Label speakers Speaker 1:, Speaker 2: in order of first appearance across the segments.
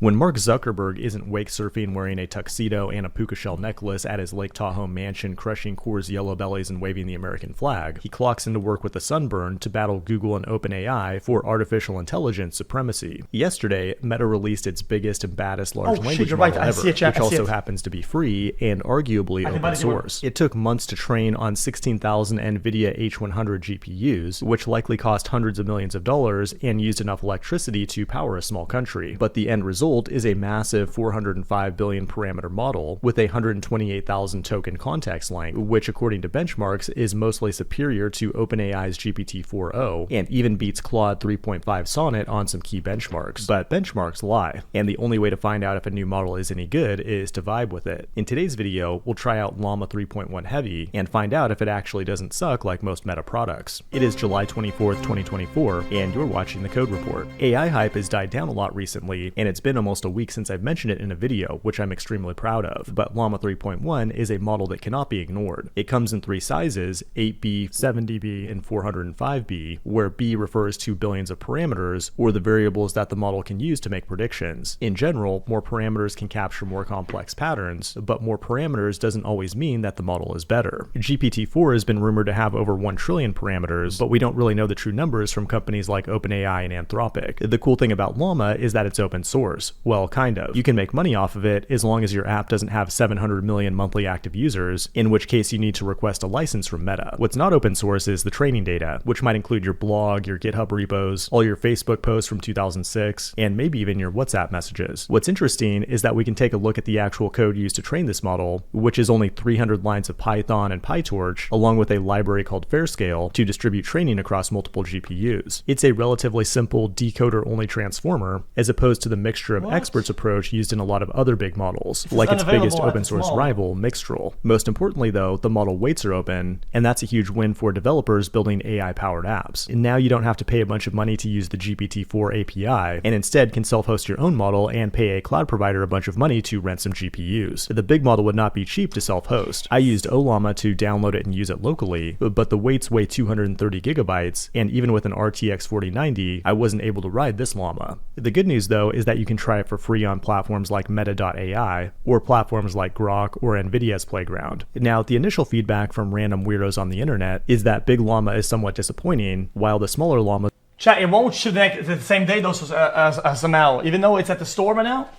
Speaker 1: When Mark Zuckerberg isn't wake surfing wearing a tuxedo and a puka shell necklace at his Lake Tahoe mansion crushing Coors yellow bellies and waving the American flag, he clocks into work with a sunburn to battle Google and OpenAI for artificial intelligence supremacy. Yesterday, Meta released its biggest and baddest large language model ever, which also happens to be free and arguably open source. It took months to train on 16,000 NVIDIA H100 GPUs, which likely cost hundreds of millions of dollars and used enough electricity to power a small country. But the end result is a massive 405 billion parameter model with a 128,000 token context length, which according to benchmarks is mostly superior to OpenAI's GPT-4o and even beats Claude 3.5 Sonnet on some key benchmarks. But benchmarks lie, and the only way to find out if a new model is any good is to vibe with it. In today's video, we'll try out Llama 3.1 Heavy and find out if it actually doesn't suck like most Meta products. It is July 24th, 2024, and you're watching the Code Report. AI hype has died down a lot recently, and it's been almost a week since I've mentioned it in a video, which I'm extremely proud of. But Llama 3.1 is a model that cannot be ignored. It comes in three sizes, 8B, 7dB, and 405B, where B refers to billions of parameters, or the variables that the model can use to make predictions. In general, more parameters can capture more complex patterns, but more parameters doesn't always mean that the model is better. GPT-4 has been rumored to have over 1 trillion parameters, but we don't really know the true numbers from companies like OpenAI and Anthropic. The cool thing about Llama is that it's open source. Well, kind of. You can make money off of it as long as your app doesn't have 700 million monthly active users, in which case you need to request a license from Meta. What's not open source is the training data, which might include your blog, your GitHub repos, all your Facebook posts from 2006, and maybe even your WhatsApp messages. What's interesting is that we can take a look at the actual code used to train this model, which is only 300 lines of Python and PyTorch, along with a library called Fairscale to distribute training across multiple GPUs. It's a relatively simple decoder-only transformer, as opposed to the mixture of experts approach used in a lot of other big models, like its biggest open source rival, Mixtral. Most importantly though, the model weights are open, and that's a huge win for developers building AI-powered apps. And now you don't have to pay a bunch of money to use the GPT-4 API, and instead can self-host your own model and pay a cloud provider a bunch of money to rent some GPUs. The big model would not be cheap to self-host. I used Llama to download it and use it locally, but the weights weigh 230 gigabytes, and even with an RTX 4090, I wasn't able to ride this Llama. The good news though is that you can try it for free on platforms like Meta.ai, or platforms like Grok or Nvidia's Playground. Now, the initial feedback from random weirdos on the internet is that Big Llama is somewhat disappointing, while the smaller Llama...
Speaker 2: Chat, it won't ship the same day though as ML, even though it's at the store right now.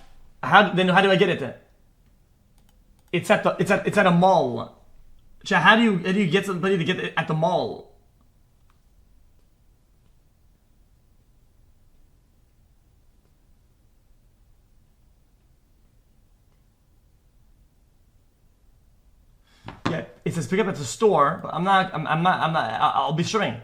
Speaker 2: How do I get it then? It's at a mall. Chat, how do you get somebody to get it at the mall? Yeah, it says pick up at the store, but I'll be shipping.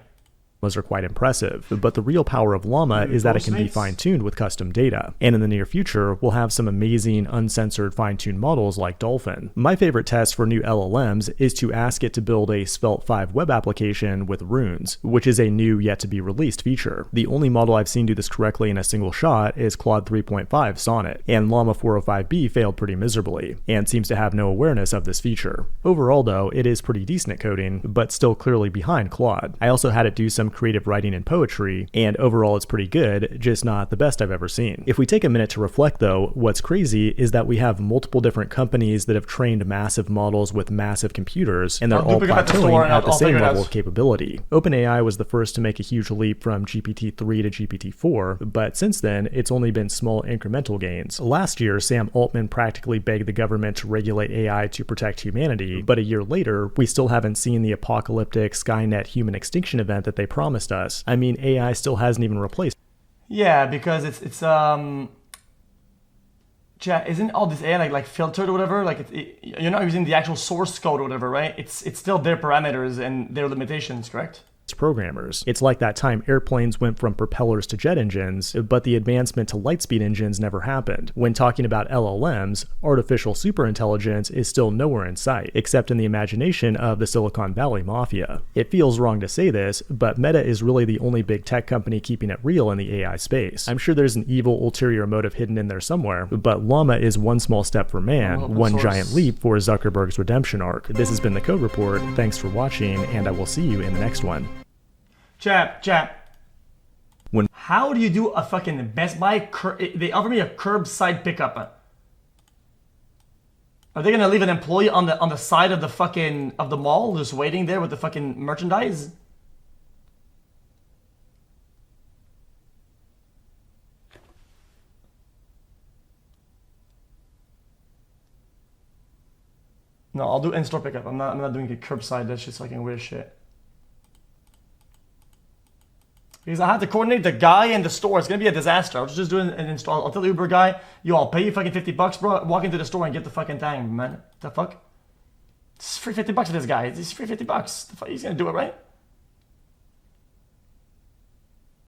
Speaker 1: Are quite impressive, but the real power of Llama is that it can be fine-tuned with custom data, and in the near future we'll have some amazing uncensored fine-tuned models like Dolphin. My favorite test for new LLMs is to ask it to build a Svelte 5 web application with runes, which is a new yet to be released feature. The only model I've seen do this correctly in a single shot is Claude 3.5 Sonnet, and Llama 405B failed pretty miserably, and seems to have no awareness of this feature. Overall though, it is pretty decent at coding, but still clearly behind Claude. I also had it do some creative writing and poetry, and overall it's pretty good, just not the best I've ever seen. If we take a minute to reflect though, what's crazy is that we have multiple different companies that have trained massive models with massive computers, and they're all plateauing at the same level of capability. OpenAI was the first to make a huge leap from GPT-3 to GPT-4, but since then it's only been small incremental gains. Last year, Sam Altman practically begged the government to regulate AI to protect humanity, but a year later, we still haven't seen the apocalyptic Skynet human extinction event that they promised us. I mean, AI still hasn't even replaced.
Speaker 2: Yeah, because chat, isn't all this AI like filtered or whatever? Like you're not using the actual source code or whatever, right? It's still their parameters and their limitations, correct?
Speaker 1: Programmers. It's like that time airplanes went from propellers to jet engines, but the advancement to lightspeed engines never happened. When talking about LLMs, artificial superintelligence is still nowhere in sight, except in the imagination of the Silicon Valley mafia. It feels wrong to say this, but Meta is really the only big tech company keeping it real in the AI space. I'm sure there's an evil ulterior motive hidden in there somewhere, but Llama is one small step for man, one giant leap for Zuckerberg's redemption arc. This has been the Code Report. Thanks for watching, and I will see you in the next one.
Speaker 2: Chat. How do you do a fucking Best Buy? They offer me a curbside pickup. Are they gonna leave an employee on the side of the fucking of the mall, just waiting there with the fucking merchandise? No, I'll do in-store pickup. I'm not doing a curbside. That's just fucking weird shit. Because I have to coordinate the guy in the store. It's gonna be a disaster. I was just doing an install. I'll tell the Uber guy, yo, I'll pay you fucking $50, bro. Walk into the store and get the fucking thing, man. The fuck? It's free $50 for this guy. It's free $50. The fuck? He's gonna do it, right?